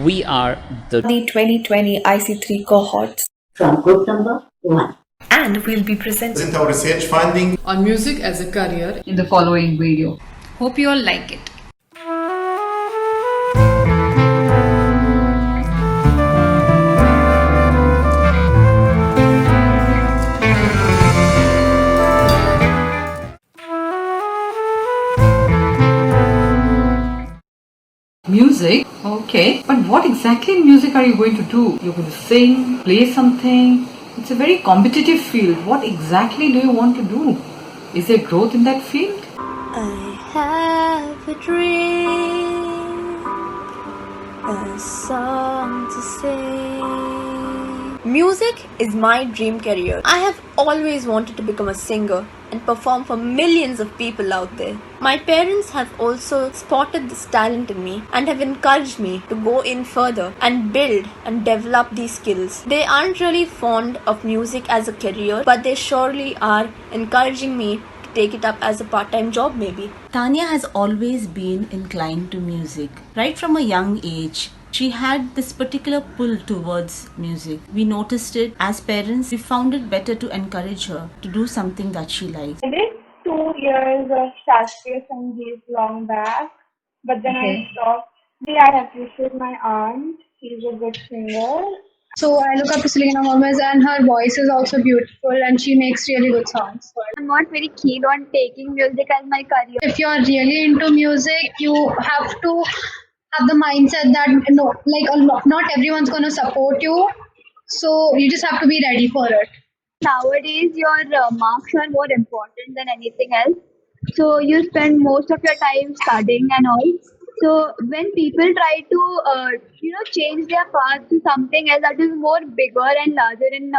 We are the 2020 IC3 cohorts, from group number 1. and we'll be presenting Present our research finding on music as a career in the following video. Hope you all like it. Music? Okay. But what exactly in music are you going to do? You're going to sing, play something? It's a very competitive field. What exactly do you want to do? Is there growth in that field? I have a dream, a song to sing. Music is my dream career. I have always wanted to become a singer and perform for millions of people out there. My parents have also spotted this talent in me and have encouraged me to go in further and build and develop these skills. They aren't really fond of music as a career, but they surely are encouraging me to take it up as a part-time job maybe. Tanya has always been inclined to music. Right from a young age, she had this particular pull towards music. We noticed it as parents. We found it better to encourage her to do something that she likes. I did 2 years of Shastriya Sangeet long back, but then I stopped. I appreciate my aunt. She's a good singer. So I look up to Selena Gomez, and her voice is also beautiful and she makes really good songs. So I'm not very keen on taking music as my career. if you're really into music, you have to have the mindset that not everyone's going to support you. So you just have to be ready for it. Nowadays, your marks are more important than anything else. So you spend most of your time studying and all. So when people try to, change their path to something else that is more bigger and larger in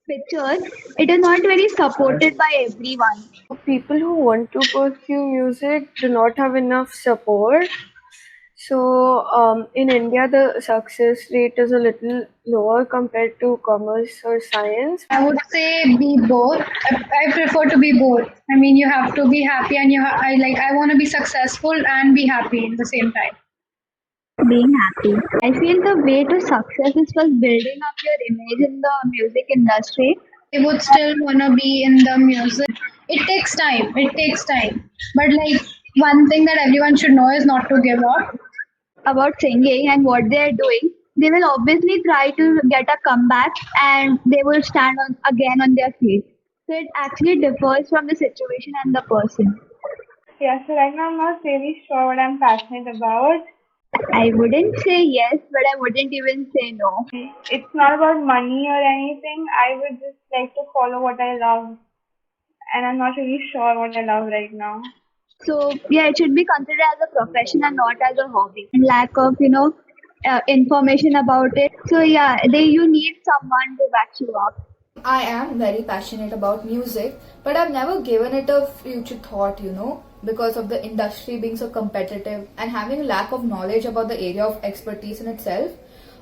picture, it is not very supported by everyone. People who want to pursue music do not have enough support. So in India, the success rate is a little lower compared to commerce or science. I would say be both. I prefer to be both. I mean, you have to be happy, and I want to be successful and be happy at the same time. Being happy. I feel the way to success is first building up your image in the music industry. I would still want to be in the music. It takes time. But one thing that everyone should know is not to give up. About singing and what they are doing, they will obviously try to get a comeback and they will stand again on their feet. So it actually differs from the situation and the person. Yeah, so right now I'm not really sure what I'm passionate about. I wouldn't say yes, but I wouldn't even say no. It's not about money or anything. I would just like to follow what I love. And I'm not really sure what I love right now. So yeah, it should be considered as a profession and not as a hobby. And lack of information about it. So yeah, you need someone to back you up. I am very passionate about music, but I've never given it a future thought, because of the industry being so competitive and having a lack of knowledge about the area of expertise in itself.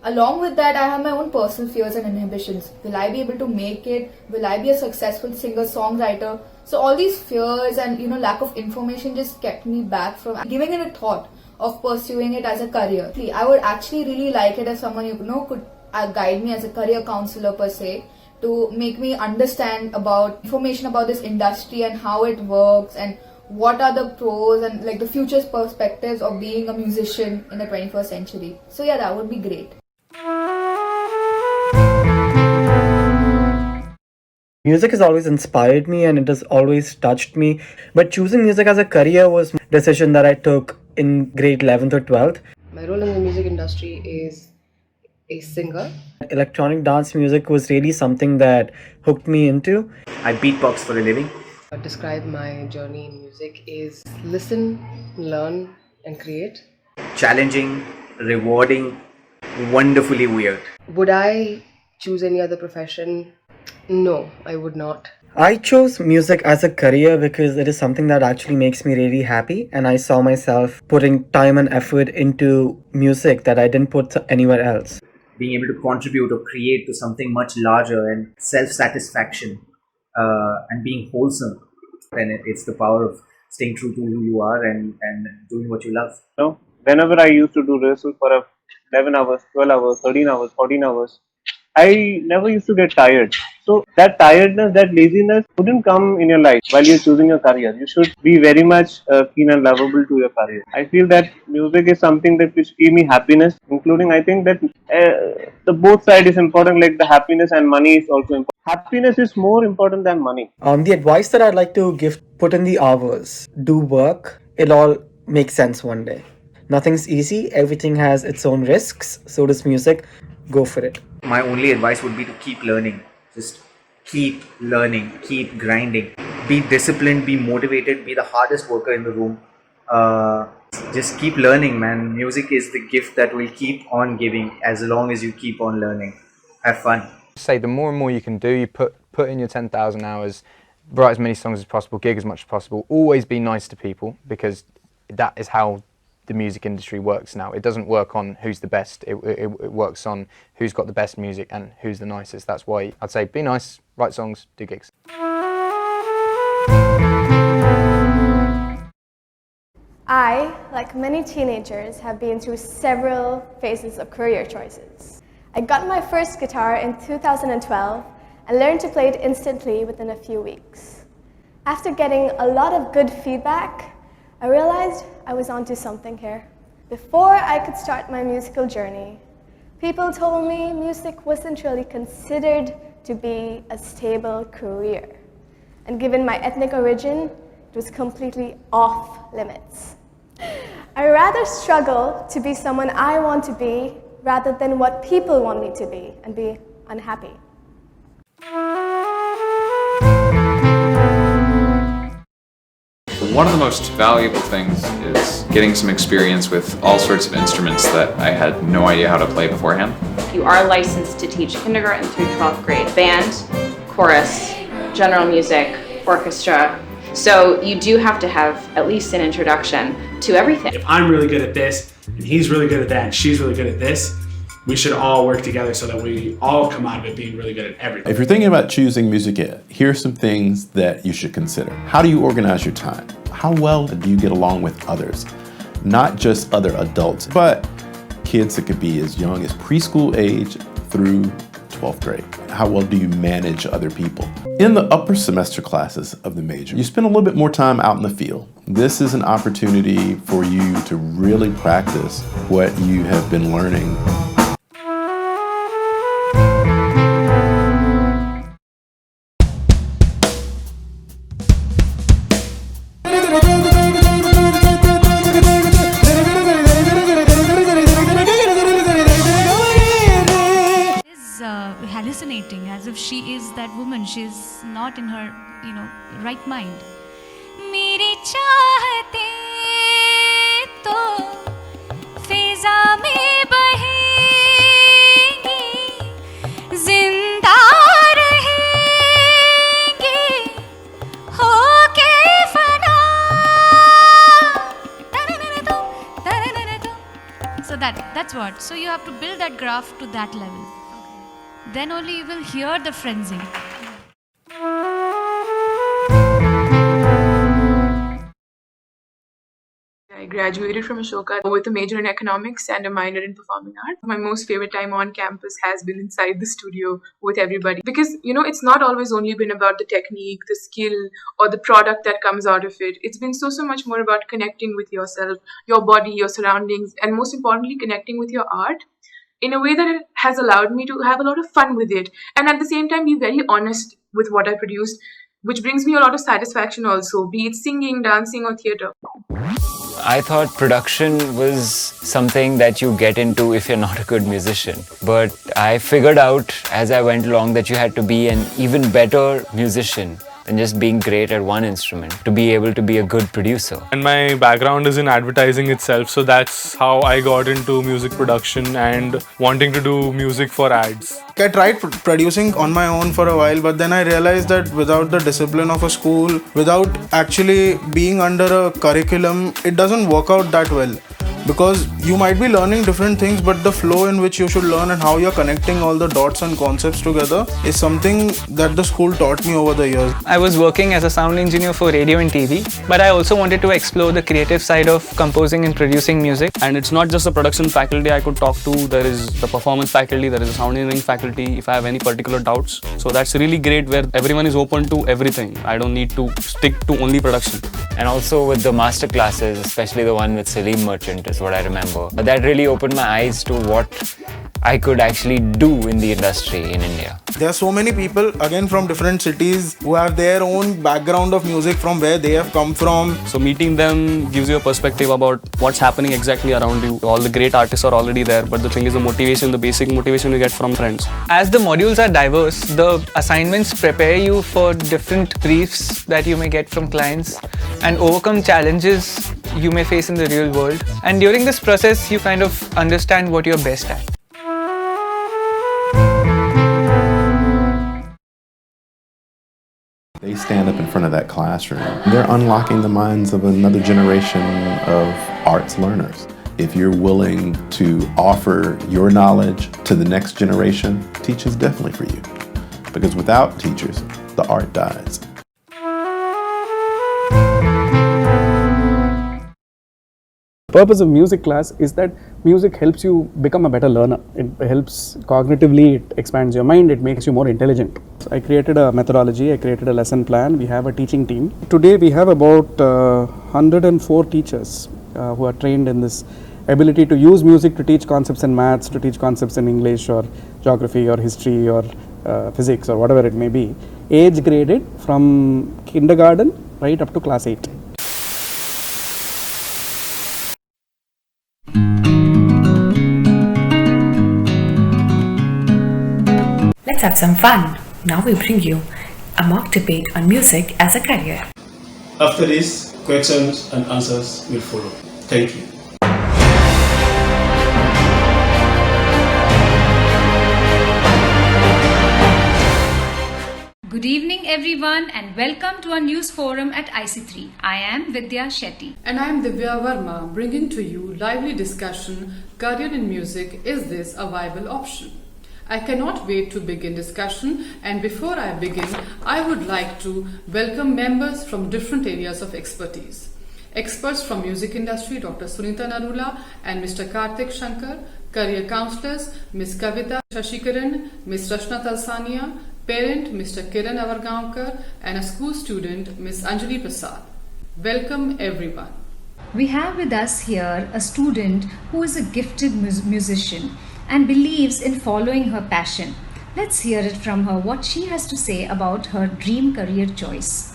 Along with that, I have my own personal fears and inhibitions. Will I be able to make it? Will I be a successful singer-songwriter? So all these fears and lack of information just kept me back from giving it a thought of pursuing it as a career. I would actually really like it if someone could guide me as a career counselor per se, to make me understand about information about this industry and how it works and what are the pros and the future perspectives of being a musician in the 21st century. So yeah, that would be great. Music has always inspired me and it has always touched me. But choosing music as a career was a decision that I took in grade 11th or 12th. My role in the music industry is a singer. Electronic dance music was really something that hooked me into. I beatbox for a living. Describe my journey in music is listen, learn and create. Challenging, rewarding, wonderfully weird. Would I choose any other profession? No, I would not. I chose music as a career because it is something that actually makes me really happy, and I saw myself putting time and effort into music that I didn't put anywhere else. Being able to contribute or create to something much larger and self-satisfaction and being wholesome. And it's the power of staying true to who you are and doing what you love. Whenever I used to do rehearsal for a 11 hours, 12 hours, 13 hours, 14 hours, I never used to get tired. So that tiredness, that laziness wouldn't come in your life while you're choosing your career. You should be very much keen and lovable to your career. I feel that music is something that which give me happiness, including I think that the both side is important, like the happiness and money is also important. Happiness is more important than money. The advice that I'd like to give: put in the hours, do work. It'll all make sense one day. Nothing's easy. Everything has its own risks. So does music. Go for it. My only advice would be to keep learning. Just keep learning, keep grinding. Be disciplined, be motivated, be the hardest worker in the room. Just keep learning, man. Music is the gift that will keep on giving as long as you keep on learning. Have fun. Say the more and more you can do, you put in your 10,000 hours, write as many songs as possible, gig as much as possible. Always be nice to people, because that is how the music industry works now. It doesn't work on who's the best, it works on who's got the best music and who's the nicest. That's why I'd say be nice, write songs, do gigs. I, like many teenagers, have been through several phases of career choices. I got my first guitar in 2012 and learned to play it instantly within a few weeks. After getting a lot of good feedback, I realized I was onto something here. Before I could start my musical journey, people told me music wasn't really considered to be a stable career. And given my ethnic origin, it was completely off limits. I rather struggle to be someone I want to be rather than what people want me to be and be unhappy. One of the most valuable things is getting some experience with all sorts of instruments that I had no idea how to play beforehand. You are licensed to teach kindergarten through 12th grade band, chorus, general music, orchestra. So you do have to have at least an introduction to everything. If I'm really good at this, and he's really good at that, and she's really good at this, we should all work together so that we all come out of it being really good at everything. If you're thinking about choosing music ed, here are some things that you should consider. How do you organize your time? How well do you get along with others? Not just other adults, but kids that could be as young as preschool age through 12th grade. How well do you manage other people? In the upper semester classes of the major, you spend a little bit more time out in the field. This is an opportunity for you to really practice what you have been learning. Hallucinating, as if she is that woman. She's not in her, right mind. मेरी चाहते तो फिजा में बहेंगी, जिंदा रहेंगी, होके फना. So that's what. So you have to build that graph to that level. Then only you will hear the frenzy. I graduated from Ashoka with a major in economics and a minor in performing art. My most favorite time on campus has been inside the studio with everybody, because it's not always only been about the technique, the skill, or the product that comes out of it. It's been so much more about connecting with yourself, your body, your surroundings, and most importantly connecting with your art in a way that it has allowed me to have a lot of fun with it, and at the same time be very honest with what I produced, which brings me a lot of satisfaction also, be it singing, dancing, or theatre. I thought production was something that you get into if you're not a good musician. But I figured out as I went along that you had to be an even better musician than just being great at one instrument to be able to be a good producer. And my background is in advertising itself, so that's how I got into music production and wanting to do music for ads. I tried producing on my own for a while, but then I realized that without the discipline of a school, without actually being under a curriculum, it doesn't work out that well. because you might be learning different things, but the flow in which you should learn and how you're connecting all the dots and concepts together is something that the school taught me over the years. I was working as a sound engineer for radio and TV, but I also wanted to explore the creative side of composing and producing music. And it's not just the production faculty I could talk to, there is the performance faculty, there is the sound engineering faculty if I have any particular doubts. So that's really great where everyone is open to everything. I don't need to stick to only production. And also with the master classes, especially the one with Salim Merchant is what I remember. But that really opened my eyes to what I could actually do in the industry in India. There are so many people, again from different cities, who have their own background of music from where they have come from. So meeting them gives you a perspective about what's happening exactly around you. All the great artists are already there, but the thing is the motivation, the basic motivation you get from friends. As the modules are diverse, the assignments prepare you for different briefs that you may get from clients and overcome challenges you may face in the real world. And during this process, you kind of understand what you're best at. They stand up in front of that classroom. They're unlocking the minds of another generation of arts learners. If you're willing to offer your knowledge to the next generation, teach is definitely for you. Because without teachers, the art dies. The purpose of music class is that music helps you become a better learner. It helps cognitively, it expands your mind, it makes you more intelligent. So I created a methodology, I created a lesson plan, we have a teaching team. Today we have about 104 teachers who are trained in this ability to use music to teach concepts in maths, to teach concepts in English or geography or history or physics or whatever it may be, age graded from kindergarten right up to class 8. Let's have some fun. Now we bring you a mock debate on music as a career. After this, questions and answers will follow. Thank you. Good evening everyone and welcome to our news forum at IC3. I am Vidya Shetty. And I am Divya Verma, bringing to you lively discussion, career in music, is this a viable option? I cannot wait to begin discussion, and before I begin, I would like to welcome members from different areas of expertise. Experts from music industry, Dr. Sunita Narula and Mr. Karthik Shankar, career counselors, Ms. Kavita Shashikaran, Ms. Rashna Talsania, parent, Mr. Kiran Avargaonkar, and a school student, Ms. Anjali Prasad. Welcome everyone. We have with us here a student who is a gifted musician and believes in following her passion. Let's hear it from her what she has to say about her dream career choice.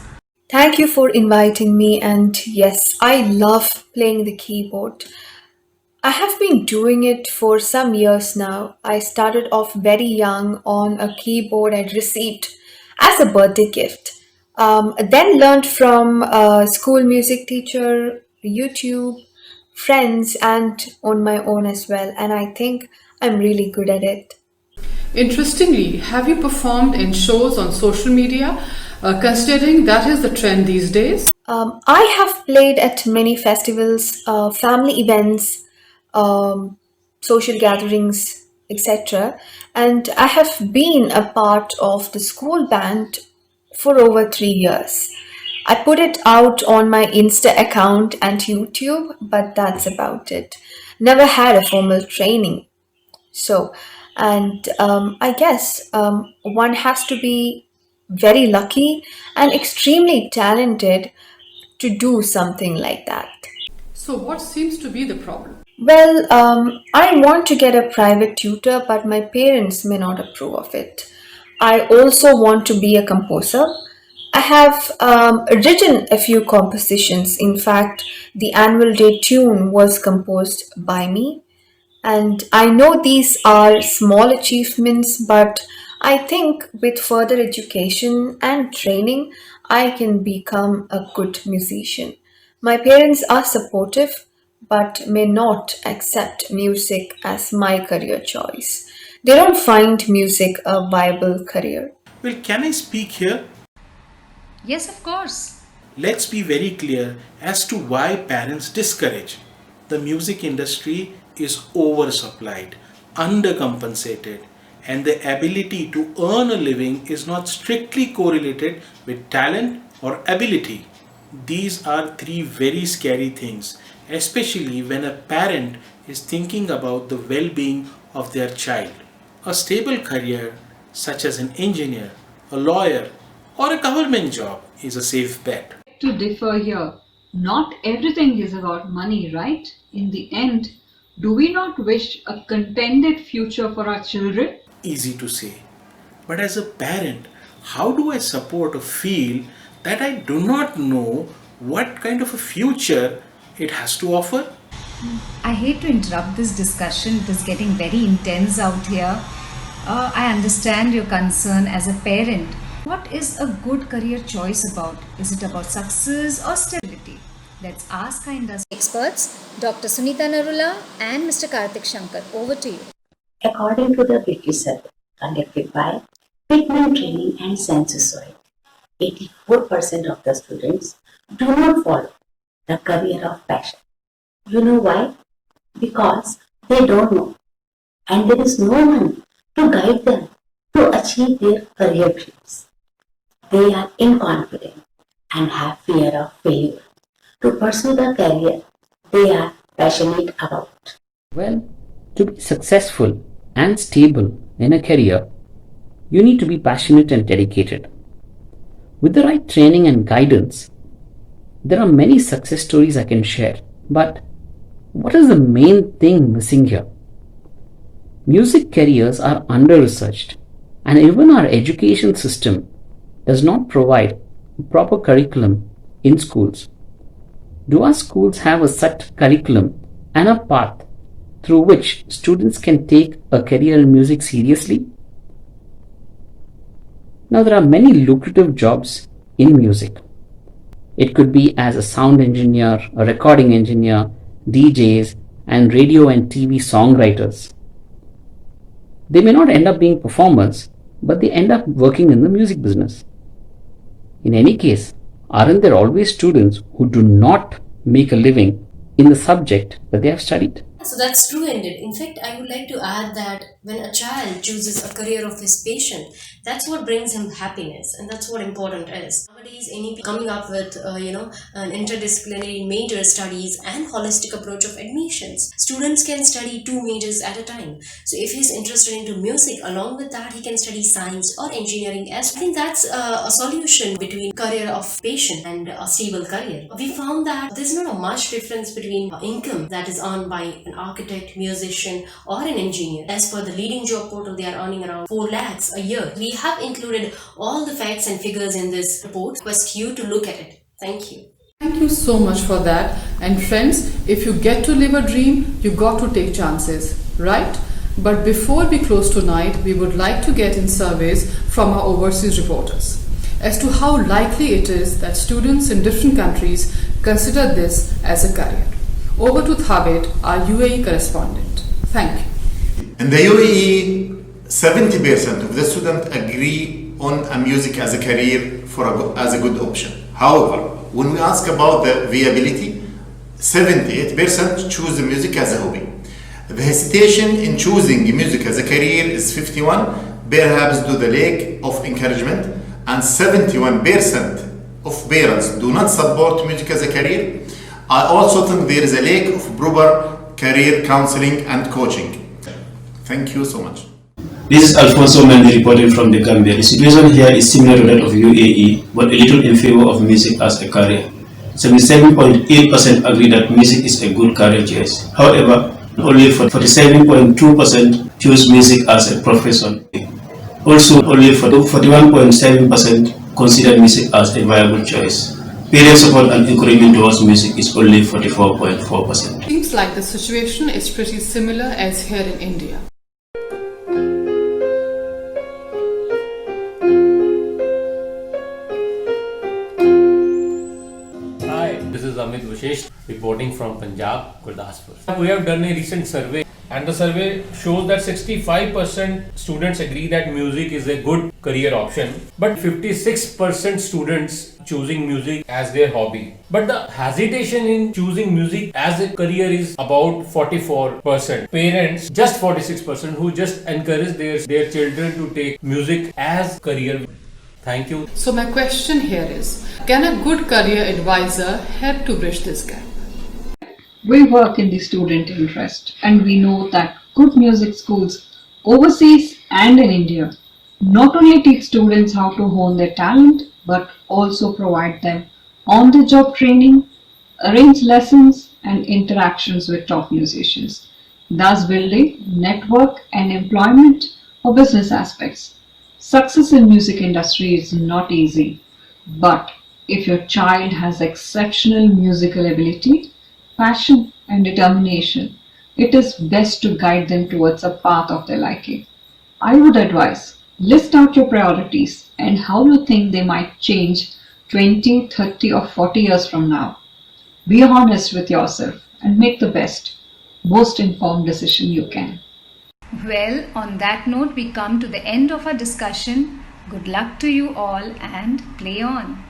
Thank you for inviting me, and yes, I love playing the keyboard. I have been doing it for some years now. I started off very young on a keyboard I'd received as a birthday gift. Then learned from a school music teacher, YouTube, friends, and on my own as well. And I think I'm really good at it. Interestingly, have you performed in shows on social media, considering that is the trend these days? I have played at many festivals, family events, social gatherings, etc. And I have been a part of the school band for over 3 years. I put it out on my Insta account and YouTube, but that's about it. Never had a formal training. So, and I guess one has to be very lucky and extremely talented to do something like that. So what seems to be the problem? Well, I want to get a private tutor, but my parents may not approve of it. I also want to be a composer. I have written a few compositions. In fact, the annual day tune was composed by me. And I know these are small achievements, but I think with further education and training, I can become a good musician. My parents are supportive, but may not accept music as my career choice. They don't find music a viable career. Well, can I speak here? Yes, of course. Let's be very clear as to why parents discourage. the music industry is oversupplied, undercompensated, and the ability to earn a living is not strictly correlated with talent or ability. These are three very scary things, especially when a parent is thinking about the well being of their child. A stable career, such as an engineer, a lawyer, or a government job, is a safe bet. To differ here, not everything is about money, right? In the end, do we not wish a contented future for our children? Easy to say. But as a parent, how do I support a field that I do not know what kind of a future it has to offer? I hate to interrupt this discussion. It is getting very intense out here. I understand your concern as a parent. What is a good career choice about? Is it about success or stability? Let's ask our industry experts, Dr. Sunita Narula and Mr. Karthik Shankar. Over to you. According to the British survey conducted by Pitman Training and Census Soil, 84% of the students do not follow the career of passion. You know why? Because they don't know, and there is no one to guide them to achieve their career dreams. They are inconfident and have fear of failure to pursue the career they are passionate about. Well, to be successful and stable in a career, you need to be passionate and dedicated. With the right training and guidance, there are many success stories I can share, but what is the main thing missing here? Music careers are under-researched, and even our education system does not provide a proper curriculum in schools. Do our schools have a set curriculum and a path through which students can take a career in music seriously? Now, there are many lucrative jobs in music. It could be as a sound engineer, a recording engineer, DJs, and radio and TV songwriters. They may not end up being performers, but they end up working in the music business. In any case, aren't there always students who do not make a living in the subject that they have studied? So that's true indeed. In fact, I would like to add that when a child chooses a career of his passion, that's what brings him happiness, and that's what important is. Nowadays, NEP coming up with an interdisciplinary major studies and holistic approach of admissions. Students can study 2 majors at a time. So if he's interested into music, along with that, he can study science or engineering as well. I think that's a solution between career of passion and a stable career. We found that there's not a much difference between income that is earned by an architect, musician, or an engineer. As per the leading job portal, they are earning around 4 lakhs a year. We have included all the facts and figures in this report. Request you to look at it. Thank you. Thank you so much for that. And friends, if you get to live a dream, you got to take chances, right? But before we close tonight, we would like to get in surveys from our overseas reporters as to how likely it is that students in different countries consider this as a career. Over to Thabet, our UAE correspondent. Thank you. In the UAE, 70% of the students agree on a music as a career as a good option. However, when we ask about the viability, 78% choose the music as a hobby. The hesitation in choosing music as a career is 51%, perhaps due to the lack of encouragement, and 71% of parents do not support music as a career. I also think there is a lack of proper career counseling and coaching. Thank you so much. This is Alfonso Mendy reporting from the Gambia. The situation here is similar to that of UAE, but a little in favor of music as a career. 77.8% agree that music is a good career choice. However, only 47.2% choose music as a profession. Also, only 41.7% consider music as a viable choice. Parent support and encouragement towards music is only 44.4%. Seems like the situation is pretty similar as here in India. Hi, this is Amit Vishesh reporting from Punjab, Gurdaspur. We have done a recent survey And the survey shows that 65% students agree that music is a good career option, but 56% students choosing music as their hobby. But the hesitation in choosing music as a career is about 44%. Parents, just 46%, who just encourage their children to take music as career. Thank you. So my question here is, can a good career advisor help to bridge this gap? We work in the student interest, and we know that good music schools overseas and in India not only teach students how to hone their talent, but also provide them on-the-job training, arrange lessons and interactions with top musicians, thus building network and employment or business aspects. Success in music industry is not easy, but if your child has exceptional musical ability, passion and determination, it is best to guide them towards a path of their liking. I would advise, list out your priorities and how you think they might change 20, 30 or 40 years from now. Be honest with yourself and make the best, most informed decision you can. Well, on that note, we come to the end of our discussion. Good luck to you all and play on.